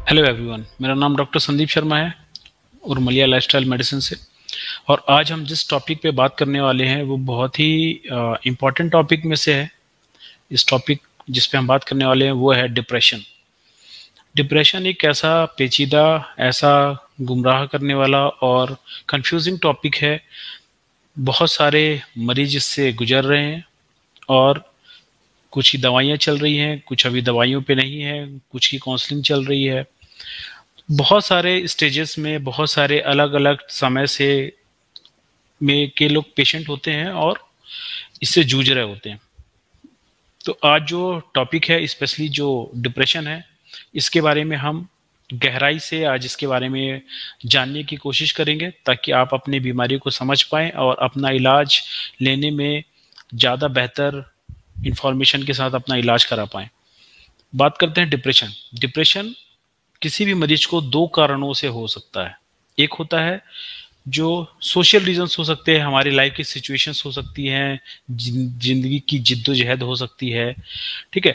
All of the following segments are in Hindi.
हेलो एवरीवन, मेरा नाम डॉक्टर संदीप शर्मा है उर्मलिया लाइफस्टाइल मेडिसिन से। और आज हम जिस टॉपिक पे बात करने वाले हैं वो बहुत ही इम्पोर्टेंट टॉपिक में से है। इस टॉपिक जिस पे हम बात करने वाले हैं वो है डिप्रेशन। डिप्रेशन एक ऐसा पेचीदा, ऐसा गुमराह करने वाला और कंफ्यूजिंग टॉपिक है। बहुत सारे मरीज इससे गुजर रहे हैं और कुछ ही दवाइयाँ चल रही हैं, कुछ अभी दवाइयों पे नहीं है, कुछ की काउंसलिंग चल रही है। बहुत सारे स्टेजेस में बहुत सारे अलग अलग समय से में के लोग पेशेंट होते हैं और इससे जूझ रहे होते हैं। तो आज जो टॉपिक है, स्पेशली जो डिप्रेशन है, इसके बारे में हम गहराई से आज इसके बारे में जानने की कोशिश करेंगे ताकि आप अपनी बीमारी को समझ पाएं और अपना इलाज लेने में ज़्यादा बेहतर इंफॉर्मेशन के साथ अपना इलाज करा पाएं। बात करते हैं डिप्रेशन। डिप्रेशन किसी भी मरीज को दो कारणों से हो सकता है। एक होता है जो सोशल रीजंस हो सकते हैं, हमारी लाइफ की सिचुएशंस हो सकती हैं, जिंदगी की जिद्दोजहद हो सकती है। ठीक है।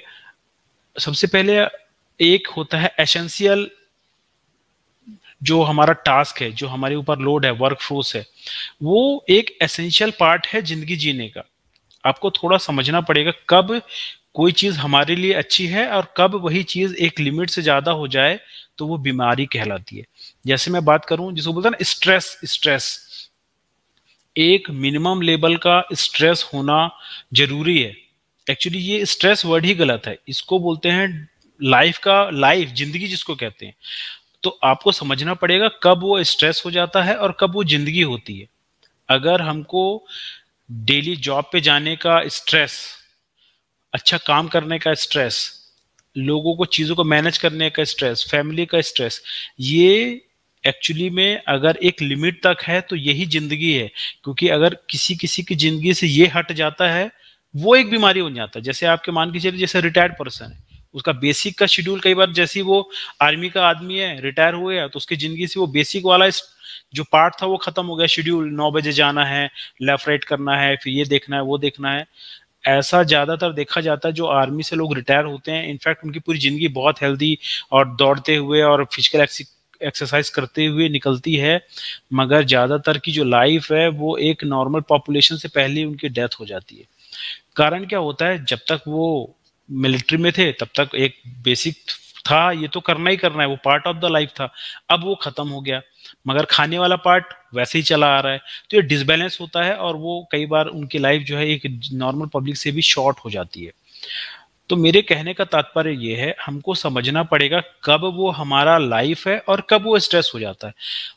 सबसे पहले एक होता है एसेंशियल, जो हमारा टास्क है, जो हमारे ऊपर लोड है, वर्क फोर्स है, वो एक एसेंशियल पार्ट है जिंदगी जीने का। आपको थोड़ा समझना पड़ेगा कब कोई चीज हमारे लिए अच्छी है और कब वही चीज एक लिमिट से ज्यादा हो जाए तो वो बीमारी कहलाती है। जैसे मैं बात करूं, जिसको बोलते हैं ना स्ट्रेस, स्ट्रेस एक मिनिमम लेवल का स्ट्रेस होना जरूरी है। एक्चुअली ये स्ट्रेस वर्ड ही गलत है, इसको बोलते हैं लाइफ का, लाइफ जिंदगी जिसको कहते हैं। तो आपको समझना पड़ेगा कब वो स्ट्रेस हो जाता है और कब वो जिंदगी होती है। अगर हमको डेली जॉब पे जाने का स्ट्रेस, अच्छा काम करने का स्ट्रेस, लोगों को चीज़ों को मैनेज करने का स्ट्रेस, फैमिली का स्ट्रेस, ये एक्चुअली में अगर एक लिमिट तक है तो यही जिंदगी है। क्योंकि अगर किसी किसी की जिंदगी से ये हट जाता है वो एक बीमारी बन जाता है। जैसे आपके मान के चलिए, जैसे रिटायर्ड पर्सन है, उसका बेसिक का शेड्यूल कई बार, जैसे ही वो आर्मी का आदमी है, रिटायर हुए है, तो उसकी जिंदगी से वो बेसिक वाला जो पार्ट था वो खत्म हो गया। शेड्यूल 9 बजे जाना है, लेफ्ट राइट करना है, फिर ये देखना है वो देखना है। ऐसा ज्यादातर देखा जाता है जो आर्मी से लोग रिटायर होते हैं। इनफैक्ट उनकी पूरी जिंदगी बहुत हेल्दी और दौड़ते हुए और फिजिकल एक्सरसाइज करते हुए निकलती है, मगर ज्यादातर की जो लाइफ है वो एक नॉर्मल पॉपुलेशन से पहले उनकी डेथ हो जाती है। कारण क्या होता है, जब तक वो मिलिट्री में थे तब तक एक बेसिक था, ये तो करना ही करना है, वो पार्ट ऑफ द लाइफ था। अब वो खत्म हो गया, मगर खाने वाला पार्ट वैसे ही चला आ रहा है। तो ये डिसबैलेंस होता है और वो कई बार उनकी लाइफ जो है एक नॉर्मल पब्लिक से भी शॉर्ट हो जाती है। तो मेरे कहने का तात्पर्य ये है, हमको समझना पड़ेगा कब वो हमारा लाइफ है और कब वो स्ट्रेस हो जाता है।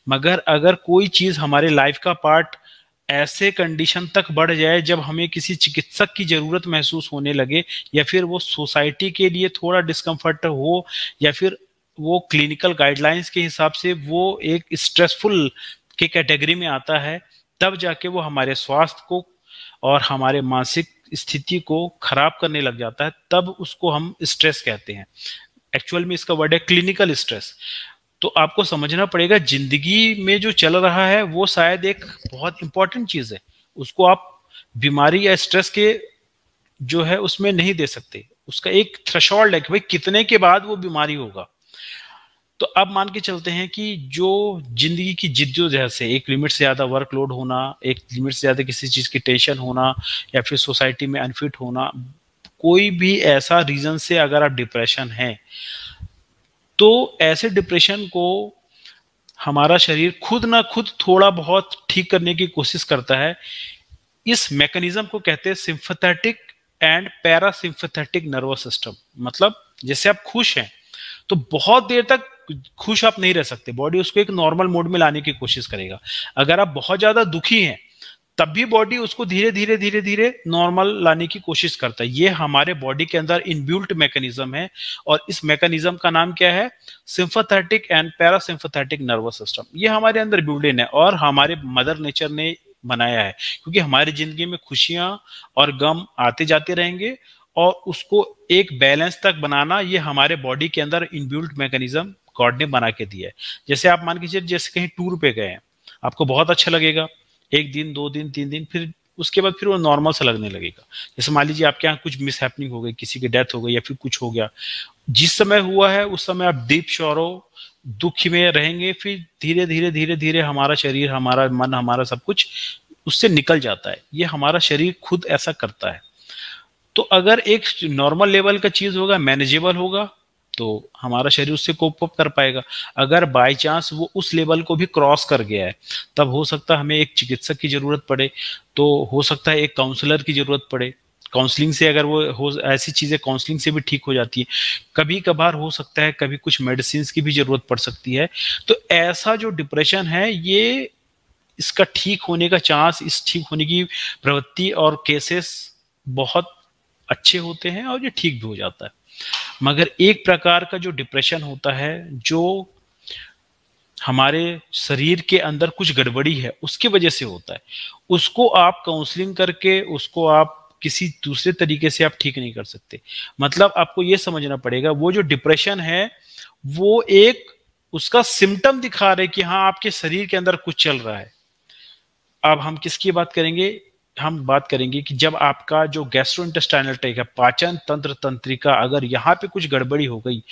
मगर अगर कोई चीज हमारे लाइफ का पार्ट ऐसे कंडीशन तक बढ़ जाए जब हमें किसी चिकित्सक की जरूरत महसूस होने लगे, या फिर वो सोसाइटी के लिए थोड़ा डिस्कम्फर्ट हो, या फिर वो क्लिनिकल गाइडलाइंस के हिसाब से वो एक स्ट्रेसफुल के कैटेगरी में आता है, तब जाके वो हमारे स्वास्थ्य को और हमारे मानसिक स्थिति को खराब करने लग जाता है, तब उसको हम स्ट्रेस कहते हैं। एक्चुअल में इसका वर्ड है क्लिनिकल स्ट्रेस। तो आपको समझना पड़ेगा जिंदगी में जो चल रहा है वो शायद एक बहुत इंपॉर्टेंट चीज है, उसको आप बीमारी या स्ट्रेस के जो है उसमें नहीं दे सकते। उसका एक थ्रेशोल्ड है कि भाई कितने के बाद वो बीमारी होगा। तो अब मान के चलते हैं कि जो जिंदगी की जिद्दोजहद से, एक लिमिट से ज्यादा वर्कलोड होना, एक लिमिट से ज्यादा किसी चीज की टेंशन होना, या फिर सोसाइटी में अनफिट होना, कोई भी ऐसा रीजन से अगर आप डिप्रेशन है, तो ऐसे डिप्रेशन को हमारा शरीर खुद ना खुद थोड़ा बहुत ठीक करने की कोशिश करता है। इस मैकेनिज्म को कहते हैं sympathetic and parasympathetic nervous system. मतलब जैसे आप खुश हैं तो बहुत देर तक खुश आप नहीं रह सकते, बॉडी उसको एक नॉर्मल मोड में लाने की कोशिश करेगा। अगर आप बहुत ज्यादा दुखी हैं तब भी बॉडी उसको धीरे धीरे धीरे धीरे नॉर्मल लाने की कोशिश करता है। ये हमारे बॉडी के अंदर इनबिल्ट मैकेनिज्म है और इस मैकेनिज्म का नाम क्या है? Sympathetic and parasympathetic nervous system. ये हमारे अंदर बिल्ड इन है और हमारे मदर नेचर ने बनाया है, क्योंकि हमारी जिंदगी में खुशियां और गम आते जाते रहेंगे और उसको एक बैलेंस तक बनाना ये हमारे बॉडी के अंदर इनबिल्ट मैकेनिज्म गॉड ने बना के दिया है। जैसे आप मान के चलिए, जैसे कहीं टूर पे गए हैं, आपको बहुत अच्छा लगेगा, 1 दिन 2 दिन 3 दिन, फिर उसके बाद फिर वो नॉर्मल सा लगने लगेगा। जैसे मान लीजिए आपके यहाँ कुछ मिस हैपनिंग हो गई, किसी की डेथ हो गई या फिर कुछ हो गया, जिस समय हुआ है उस समय आप डीप शोरो दुख में रहेंगे, फिर धीरे धीरे धीरे धीरे हमारा शरीर, हमारा मन, हमारा सब कुछ उससे निकल जाता है। ये हमारा शरीर खुद ऐसा करता है। तो अगर एक नॉर्मल लेवल का चीज होगा, मैनेजेबल होगा, तो हमारा शरीर उससे कोप अप कर पाएगा। अगर बाय चांस वो उस लेवल को भी क्रॉस कर गया है, तब हो सकता है हमें एक चिकित्सक की जरूरत पड़े, तो हो सकता है एक काउंसलर की जरूरत पड़े। काउंसलिंग से अगर वो हो, ऐसी चीजें काउंसलिंग से भी ठीक हो जाती है। कभी कभार हो सकता है कभी कुछ मेडिसिन की भी जरूरत पड़ सकती है। तो ऐसा जो डिप्रेशन है, ये इसका ठीक होने का चांस, इस ठीक होने की प्रवृत्ति और केसेस बहुत अच्छे होते हैं और ये ठीक भी हो जाता है। मगर एक प्रकार का जो डिप्रेशन होता है, जो हमारे शरीर के अंदर कुछ गड़बड़ी है उसकी वजह से होता है, उसको आप काउंसलिंग करके, उसको आप किसी दूसरे तरीके से आप ठीक नहीं कर सकते। मतलब आपको ये समझना पड़ेगा, वो जो डिप्रेशन है वो एक उसका सिम्टम दिखा रहे कि हाँ आपके शरीर के अंदर कुछ चल रहा है। अब हम किसकी बात करेंगे? हम बात करेंगे कि जब आपका जो गैस्ट्रोइंटेस्टाइनल ट्रैक्ट है, पाचन तंत्र, तंत्रिका, अगर यहाँ पे कुछ गड़बड़ी हो गई,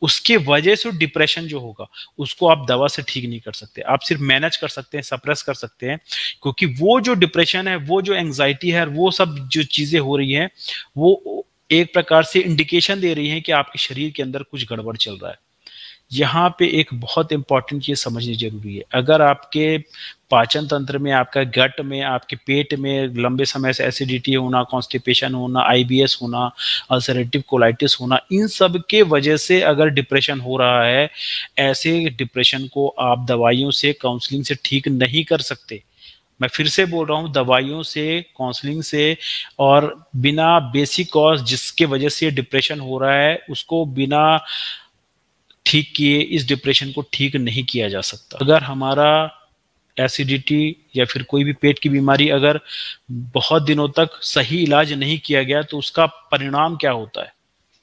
उसके वजह से डिप्रेशन जो होगा उसको आप दवा से ठीक नहीं कर सकते। आप सिर्फ मैनेज कर सकते हैं, सप्रेस कर सकते हैं, क्योंकि वो जो डिप्रेशन है, वो जो एंग्जाइटी है, वो सब जो चीजें हो रही हैं, वो एक प्रकार से इंडिकेशन दे रही है कि आपके शरीर के अंदर कुछ गड़बड़ चल रहा है। यहाँ पे एक बहुत इंपॉर्टेंट चीज समझनी जरूरी है। अगर आपके पाचन तंत्र में, आपका गट में, आपके पेट में लंबे समय से एसिडिटी होना, कॉन्स्टिपेशन होना, आईबीएस होना, अल्सरेटिव कोलाइटिस होना, इन सब के वजह से अगर डिप्रेशन हो रहा है, ऐसे डिप्रेशन को आप दवाइयों से, काउंसलिंग से ठीक नहीं कर सकते। मैं फिर से बोल रहा हूँ, दवाइयों से, काउंसलिंग से और बिना बेसिक कॉज जिसके वजह से डिप्रेशन हो रहा है, उसको बिना ठीक किए इस डिप्रेशन को ठीक नहीं किया जा सकता। अगर हमारा एसिडिटी या फिर कोई भी पेट की बीमारी अगर बहुत दिनों तक सही इलाज नहीं किया गया, तो उसका परिणाम क्या होता है?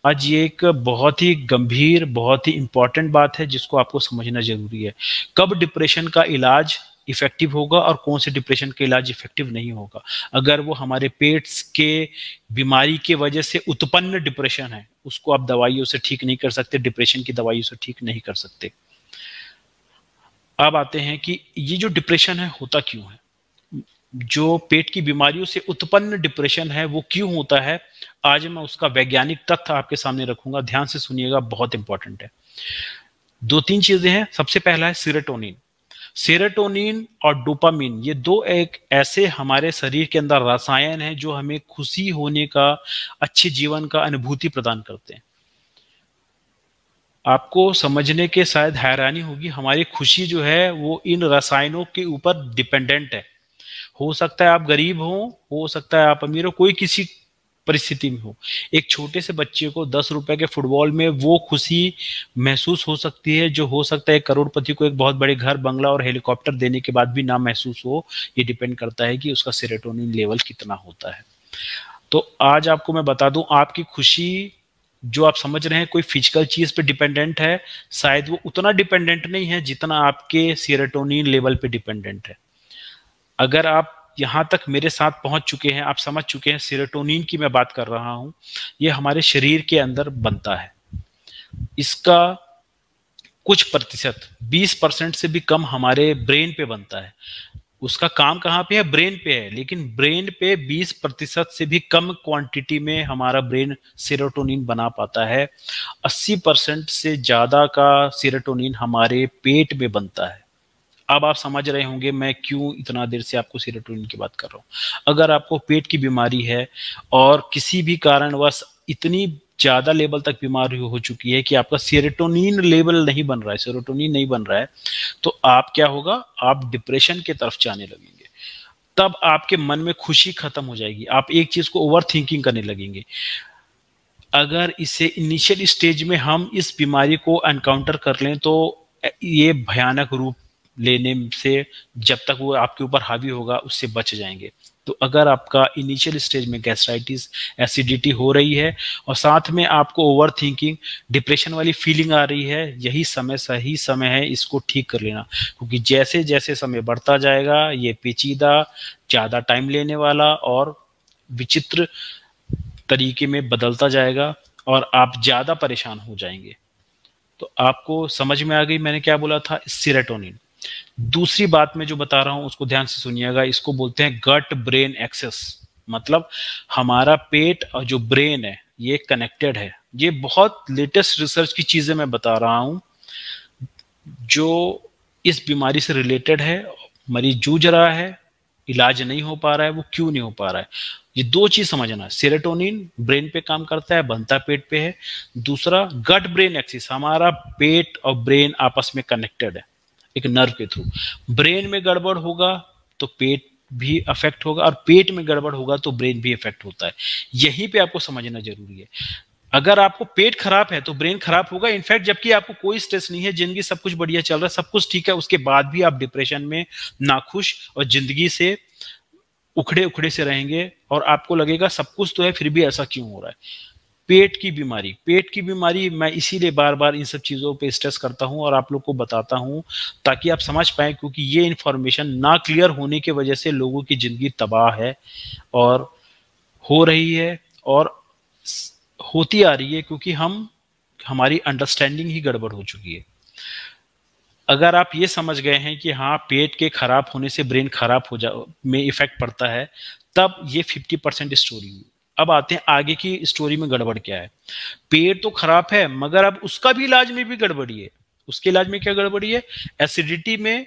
आज ये एक बहुत ही गंभीर, बहुत ही इंपॉर्टेंट बात है जिसको आपको समझना जरूरी है। कब डिप्रेशन का इलाज इफेक्टिव होगा और कौन से डिप्रेशन का इलाज इफेक्टिव नहीं होगा। अगर वो हमारे पेट के बीमारी के वजह से उत्पन्न डिप्रेशन है, उसको आप दवाइयों से ठीक नहीं कर सकते, डिप्रेशन की दवाइयों से ठीक नहीं कर सकते। अब आते हैं कि ये जो डिप्रेशन है होता क्यों है, जो पेट की बीमारियों से उत्पन्न डिप्रेशन है वो क्यों होता है। आज मैं उसका वैज्ञानिक तथ्य आपके सामने रखूंगा, ध्यान से सुनिएगा, बहुत इंपॉर्टेंट है। दो तीन चीजें हैं। सबसे पहला है सेरोटोनिन। सेरोटोनिन और डोपामिन, ये दो एक ऐसे हमारे शरीर के अंदर रसायन हैं जो हमें खुशी होने का, अच्छे जीवन का अनुभूति प्रदान करते हैं। आपको समझने के शायद हैरानी होगी, हमारी खुशी जो है वो इन रसायनों के ऊपर डिपेंडेंट है। हो सकता है आप गरीब हो सकता है आप अमीर हो, कोई किसी परिस्थिति में हो, एक छोटे से बच्चे को 10 रुपए के फुटबॉल में वो खुशी महसूस हो सकती है जो हो सकता है एक करोड़पति को एक बहुत बड़े घर, बंगला और हेलीकॉप्टर देने के बाद भी ना महसूस हो। ये डिपेंड करता है कि उसका सेरोटोनिन लेवल कितना होता है। तो आज आपको मैं बता दूं, आपकी खुशी जो आप समझ रहे हैं कोई फिजिकल चीज पे डिपेंडेंट है, शायद वो उतना डिपेंडेंट नहीं है जितना आपके सेरोटोनिन लेवल पे डिपेंडेंट है। अगर आप यहाँ तक मेरे साथ पहुंच चुके हैं, आप समझ चुके हैं सेरोटोनिन की मैं बात कर रहा हूं, ये हमारे शरीर के अंदर बनता है। इसका कुछ प्रतिशत, 20% से भी कम हमारे ब्रेन पे बनता है। उसका काम कहाँ पे है? ब्रेन पे है। लेकिन ब्रेन पे 20% से भी कम क्वांटिटी में हमारा ब्रेन सेरोटोनिन बना पाता है। 80% से ज्यादा का सेरोटोनिन हमारे पेट में बनता है। अब आप समझ रहे होंगे मैं क्यों इतना देर से आपको सेरोटोनिन की बात कर रहा हूं। अगर आपको पेट की बीमारी है और किसी भी कारणवश इतनी ज्यादा लेवल तक बीमारी हो चुकी है कि आपका सेरोटोनिन लेवल नहीं बन रहा है, सेरोटोनिन नहीं बन रहा है, तो आप क्या होगा? आप डिप्रेशन की तरफ जाने लगेंगे। तब आपके मन में खुशी खत्म हो जाएगी, आप एक चीज को ओवर थिंकिंग करने लगेंगे। अगर इसे इनिशियल स्टेज में हम इस बीमारी को एनकाउंटर कर लें तो ये भयानक रूप लेने से, जब तक वो आपके ऊपर हावी होगा, उससे बच जाएंगे। तो अगर आपका इनिशियल स्टेज में गैस्ट्राइटिस, एसिडिटी हो रही है और साथ में आपको ओवर थिंकिंग, डिप्रेशन वाली फीलिंग आ रही है, यही समय सही समय है इसको ठीक कर लेना। क्योंकि जैसे जैसे समय बढ़ता जाएगा ये पेचीदा, ज़्यादा टाइम लेने वाला और विचित्र तरीके में बदलता जाएगा और आप ज़्यादा परेशान हो जाएंगे। तो आपको समझ में आ गई मैंने क्या बोला था, सेरोटोनिन। दूसरी बात मैं जो बता रहा हूं उसको ध्यान से सुनिएगा, इसको बोलते हैं गट ब्रेन एक्सेस। मतलब हमारा पेट और जो ब्रेन है ये कनेक्टेड है। ये बहुत लेटेस्ट रिसर्च की चीजें मैं बता रहा हूं जो इस बीमारी से रिलेटेड है। मरीज जूझ रहा है, इलाज नहीं हो पा रहा है, वो क्यों नहीं हो पा रहा है। ये दो चीज समझना, सेरोटोनिन ब्रेन पे काम करता है, बनता पेट पे है। दूसरा गट ब्रेन एक्सिस, हमारा पेट और ब्रेन आपस में कनेक्टेड है एक नर्व के थ्रू। ब्रेन में गड़बड़ होगा तो पेट भी अफेक्ट होगा और पेट में गड़बड़ होगा तो ब्रेन भी अफेक्ट होता है। यहीं पे आपको समझना जरूरी है। अगर आपको पेट खराब है तो ब्रेन खराब होगा। इनफैक्ट जबकि आपको कोई स्ट्रेस नहीं है, जिंदगी सब कुछ बढ़िया चल रहा है, सब कुछ ठीक है, उसके बाद भी आप डिप्रेशन में, नाखुश और जिंदगी से उखड़े उखड़े से रहेंगे और आपको लगेगा सब कुछ तो है फिर भी ऐसा क्यों हो रहा है। पेट की बीमारी मैं इसीलिए बार बार इन सब चीज़ों पे स्ट्रेस करता हूं और आप लोग को बताता हूं ताकि आप समझ पाए, क्योंकि ये इन्फॉर्मेशन ना क्लियर होने की वजह से लोगों की जिंदगी तबाह है और हो रही है और होती आ रही है, क्योंकि हमारी अंडरस्टैंडिंग ही गड़बड़ हो चुकी है। अगर आप ये समझ गए हैं कि हाँ पेट के खराब होने से ब्रेन खराब हो जा में इफेक्ट पड़ता है, तब ये 50% स्टोरी हुई। अब आते हैं आगे की स्टोरी में गड़बड़ क्या है। पेट तो खराब है मगर अब उसका भी इलाज में भी गड़बड़ी है। उसके इलाज में क्या गड़बड़ी है, एसिडिटी में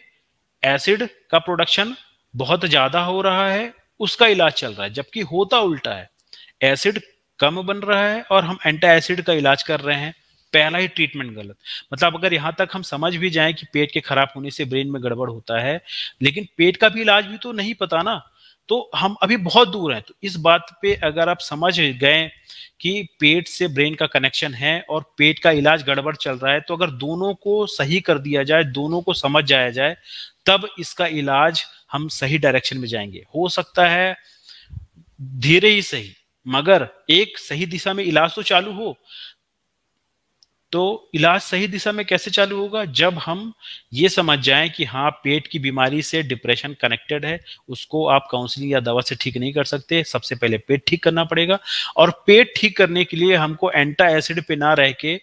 एसिड का प्रोडक्शन बहुत ज्यादा हो रहा है, उसका इलाज चल रहा है, जबकि होता उल्टा है, एसिड कम बन रहा है और हम एंटी एसिड का इलाज कर रहे हैं। पहला ही ट्रीटमेंट गलत। मतलब अगर यहां तक हम समझ भी जाएं कि पेट के खराब होने से ब्रेन में गड़बड़ होता है, लेकिन पेट का भी इलाज भी तो नहीं पता ना, तो हम अभी बहुत दूर हैं। तो इस बात पे अगर आप समझ गए कि पेट से ब्रेन का कनेक्शन है और पेट का इलाज गड़बड़ चल रहा है, तो अगर दोनों को सही कर दिया जाए, दोनों को समझ जाया जाए, तब इसका इलाज हम सही डायरेक्शन में जाएंगे। हो सकता है धीरे ही सही, मगर एक सही दिशा में इलाज तो चालू हो। तो इलाज सही दिशा में कैसे चालू होगा, जब हम ये समझ जाएं कि हाँ पेट की बीमारी से डिप्रेशन कनेक्टेड है, उसको आप काउंसलिंग या दवा से ठीक नहीं कर सकते, सबसे पहले पेट ठीक करना पड़ेगा। और पेट ठीक करने के लिए हमको एंटा एसिड पे ना रह के,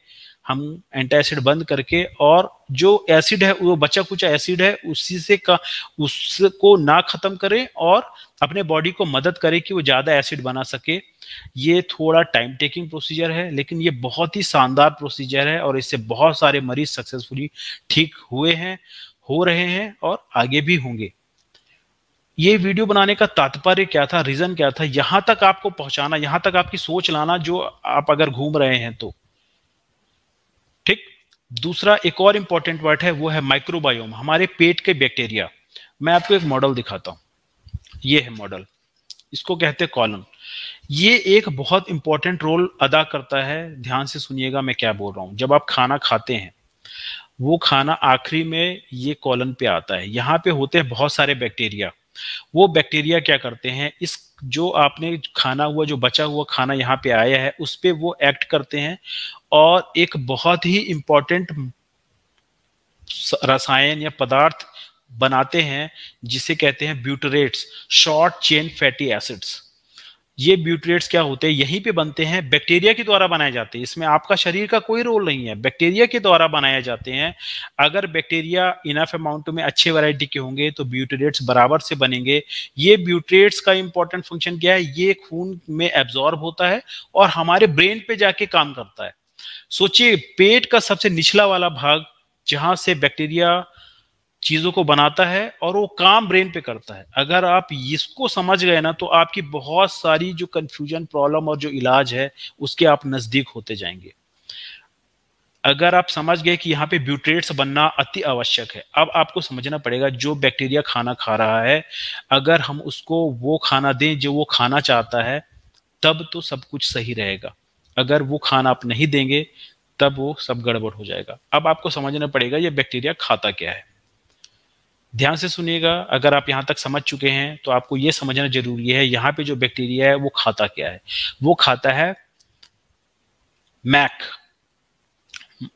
हम एंटा एसिड बंद करके और जो एसिड है वो बचा कुचा एसिड है उसी से का उसको ना खत्म करें और अपने बॉडी को मदद करें कि वो ज्यादा एसिड बना सके। ये थोड़ा टाइम टेकिंग प्रोसीजर है, लेकिन ये बहुत ही शानदार प्रोसीजर है और इससे बहुत सारे मरीज सक्सेसफुली ठीक हुए हैं, हो रहे हैं और आगे भी होंगे। ये वीडियो बनाने का तात्पर्य क्या था, रीजन क्या था, यहां तक आपको पहुंचाना, यहां तक आपकी सोच लाना, जो आप अगर घूम रहे हैं तो ठीक। दूसरा एक और इंपॉर्टेंट वर्ड है, वो है माइक्रोबायोम, हमारे पेट के बैक्टीरिया। मैं आपको एक मॉडल दिखाता हूं, ये है मॉडल, इसको कहते हैं कॉलन। ये एक बहुत इंपॉर्टेंट रोल अदा करता है। ध्यान से सुनिएगा मैं क्या बोल रहा हूं। जब आप खाना खाते हैं, वो खाना आखिरी में ये कॉलन पे आता है, यहाँ पे होते हैं बहुत सारे बैक्टीरिया। वो बैक्टीरिया क्या करते हैं, इस जो आपने खाना हुआ, जो बचा हुआ खाना यहाँ पे आया है, उस पे वो एक्ट करते हैं और एक बहुत ही इंपॉर्टेंट रसायन या पदार्थ बनाते हैं जिसे कहते हैं ब्यूटरेट्स, शॉर्ट चेन फैटी एसिड्स। ये ब्यूटरेट्स क्या होते हैं, यहीं पे बनते हैं, बैक्टीरिया के द्वारा बनाए जाते हैं। इसमें आपका शरीर का कोई रोल नहीं है, बैक्टीरिया के द्वारा बनाए जाते हैं। अगर बैक्टीरिया इनफ अमाउंट में अच्छे वैरायटी के होंगे तो ब्यूटरेट्स बराबर से बनेंगे। ये ब्यूटरेट्स का इंपॉर्टेंट फंक्शन क्या है, ये खून में एब्जॉर्ब होता है और हमारे ब्रेन पे जाके काम करता है। सोचिए पेट का सबसे निचला वाला भाग, जहां से बैक्टीरिया चीजों को बनाता है और वो काम ब्रेन पे करता है। अगर आप इसको समझ गए ना, तो आपकी बहुत सारी जो कंफ्यूजन, प्रॉब्लम और जो इलाज है उसके आप नजदीक होते जाएंगे। अगर आप समझ गए कि यहाँ पे ब्यूटरेट्स बनना अति आवश्यक है, अब आपको समझना पड़ेगा जो बैक्टीरिया खाना खा रहा है, अगर हम उसको वो खाना दें जो वो खाना चाहता है, तब तो सब कुछ सही रहेगा। अगर वो खाना आप नहीं देंगे तब वो सब गड़बड़ हो जाएगा। अब आपको समझना पड़ेगा ये बैक्टीरिया खाता क्या है। ध्यान से सुनिएगा, अगर आप यहाँ तक समझ चुके हैं तो आपको ये समझना जरूरी है यहाँ पे जो बैक्टीरिया है वो खाता क्या है। वो खाता है मैक,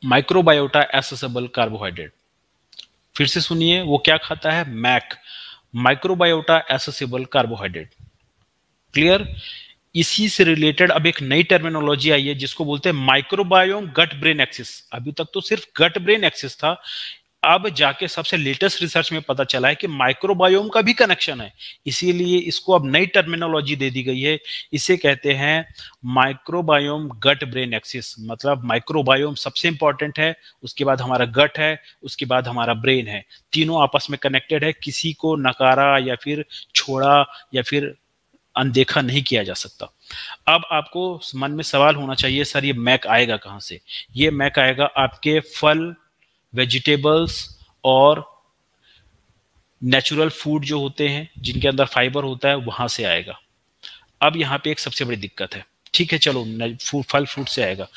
माइक्रोबायोटा एसेसेबल कार्बोहाइड्रेट। फिर से सुनिए, वो क्या खाता है? MAC, microbiota accessible carbohydrate. Clear? इसी से रिलेटेड अब एक नई टर्मिनोलॉजी आई है जिसको बोलते हैं माइक्रोबायोम गट ब्रेन एक्सिस। अभी तक तो सिर्फ गट ब्रेन एक्सिस था, अब जाके सबसे लेटेस्ट रिसर्च में पता चला है कि माइक्रोबायोम का भी कनेक्शन है, इसीलिए इसको अब नई टर्मिनोलॉजी दे दी गई है। इसे कहते हैं माइक्रोबायोम गट ब्रेन एक्सिस। मतलब माइक्रोबायोम सबसे इंपॉर्टेंट है, उसके बाद हमारा गट है, उसके बाद हमारा ब्रेन है। तीनों आपस में कनेक्टेड है, किसी को नकारा या फिर छोड़ा या फिर अनदेखा नहीं किया जा सकता। अब आपको मन में सवाल होना चाहिए, सर ये मैक आएगा कहां से? ये मैक आएगा आपके फल, वेजिटेबल्स और नेचुरल फूड जो होते हैं जिनके अंदर फाइबर होता है, वहां से आएगा। अब यहाँ पे एक सबसे बड़ी दिक्कत है, ठीक है चलो फल फ्रूट से आएगा,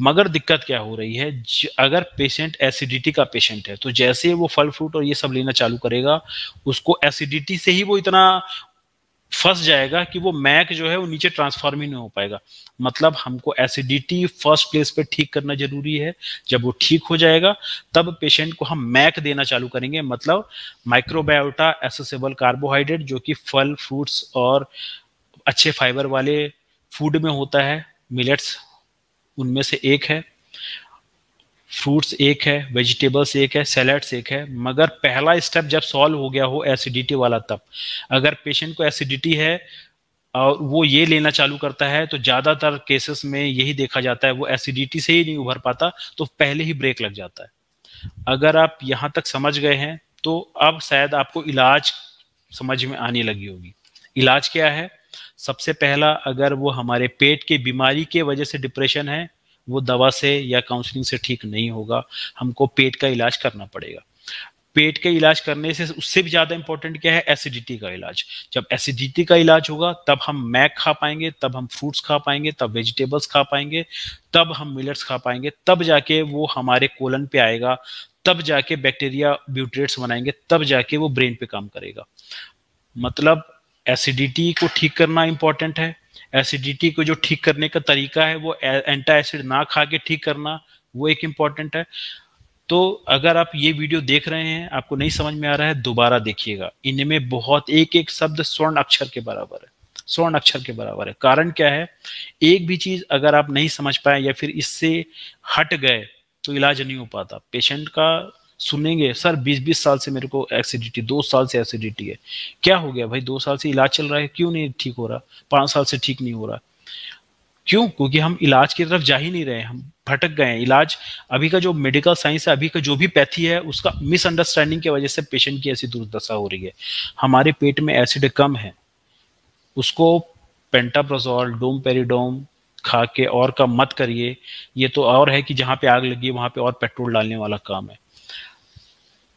मगर दिक्कत क्या हो रही है, अगर पेशेंट एसिडिटी का पेशेंट है तो जैसे वो फल फ्रूट और ये सब लेना चालू करेगा, उसको एसिडिटी से ही वो इतना फंस जाएगा कि वो मैक जो है वो नीचे ट्रांसफॉर्म ही नहीं हो पाएगा। मतलब हमको एसिडिटी फर्स्ट प्लेस पे ठीक करना जरूरी है। जब वो ठीक हो जाएगा तब पेशेंट को हम मैक देना चालू करेंगे, मतलब माइक्रोबायोटा एसेसेबल कार्बोहाइड्रेट, जो कि फल फ्रूट्स और अच्छे फाइबर वाले फूड में होता है। मिलेट्स उनमें से एक है, फ्रूट्स एक है, वेजिटेबल्स एक है, सैलड्स एक है। मगर पहला स्टेप जब सॉल्व हो गया हो एसिडिटी वाला, तब अगर पेशेंट को एसिडिटी है और वो ये लेना चालू करता है तो ज्यादातर केसेस में यही देखा जाता है वो एसिडिटी से ही नहीं उभर पाता, तो पहले ही ब्रेक लग जाता है। अगर आप यहाँ तक समझ गए हैं तो अब शायद आपको इलाज समझ में आने लगी होगी। इलाज क्या है? सबसे पहला, अगर वो हमारे पेट के बीमारी के वजह से डिप्रेशन है, वो दवा से या काउंसलिंग से ठीक नहीं होगा, हमको पेट का इलाज करना पड़ेगा। पेट के इलाज करने से उससे भी ज्यादा इंपॉर्टेंट क्या है? एसिडिटी का इलाज। जब एसिडिटी का इलाज होगा तब हम मैक खा पाएंगे, तब हम फ्रूट्स खा पाएंगे, तब वेजिटेबल्स खा पाएंगे, तब हम मिलेट्स खा पाएंगे, तब जाके वो हमारे कोलन पे आएगा, तब जाके बैक्टीरिया ब्यूट्रेट्स बनाएंगे, तब जाके वो ब्रेन पे काम करेगा। मतलब एसिडिटी को ठीक करना इंपॉर्टेंट है। एसिडिटी को जो ठीक करने का तरीका है वो एंटा एसिड ना खा के ठीक करना, वो एक इम्पॉर्टेंट है। तो अगर आप ये वीडियो देख रहे हैं, आपको नहीं समझ में आ रहा है, दोबारा देखिएगा। इनमें बहुत एक एक शब्द स्वर्ण अक्षर के बराबर है, स्वर्ण अक्षर के बराबर है। कारण क्या है? एक भी चीज अगर आप नहीं समझ पाए या फिर इससे हट गए तो इलाज नहीं हो पाता। पेशेंट का सुनेंगे, सर 20-20 साल से मेरे को एसिडिटी, 2 साल से एसिडिटी है। क्या हो गया भाई? 2 साल से इलाज चल रहा है, क्यों नहीं ठीक हो रहा? 5 साल से ठीक नहीं हो रहा, क्यों? क्योंकि हम इलाज की तरफ जा ही नहीं रहे, हम भटक गए हैं। इलाज, अभी का जो मेडिकल साइंस है, अभी का जो भी पैथी है, उसका मिसअंडरस्टैंडिंग की वजह से पेशेंट की ऐसी दुर्दशा हो रही है। हमारे पेट में एसिड कम है, उसको पेंटाप्रोजोल, डोमपेरिडोम खा के और कम मत करिए। ये तो और है कि जहाँ पे आग लगी है वहां पे और पेट्रोल डालने वाला काम है।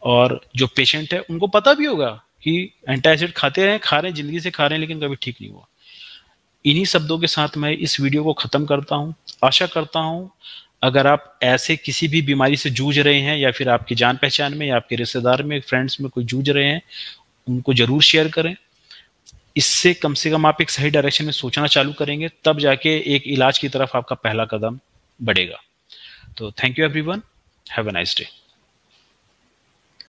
और जो पेशेंट है उनको पता भी होगा कि एंटासिड खाते रहे, खा रहे हैं, जिंदगी से खा रहे हैं, लेकिन कभी ठीक नहीं हुआ। इन्हीं शब्दों के साथ मैं इस वीडियो को खत्म करता हूं। आशा करता हूं अगर आप ऐसे किसी भी बीमारी से जूझ रहे हैं या फिर आपकी जान पहचान में या आपके रिश्तेदार में, फ्रेंड्स में कोई जूझ रहे हैं, उनको जरूर शेयर करें। इससे कम से कम आप एक सही डायरेक्शन में सोचना चालू करेंगे, तब जाके एक इलाज की तरफ आपका पहला कदम बढ़ेगा। तो thank you everyone, have a nice day.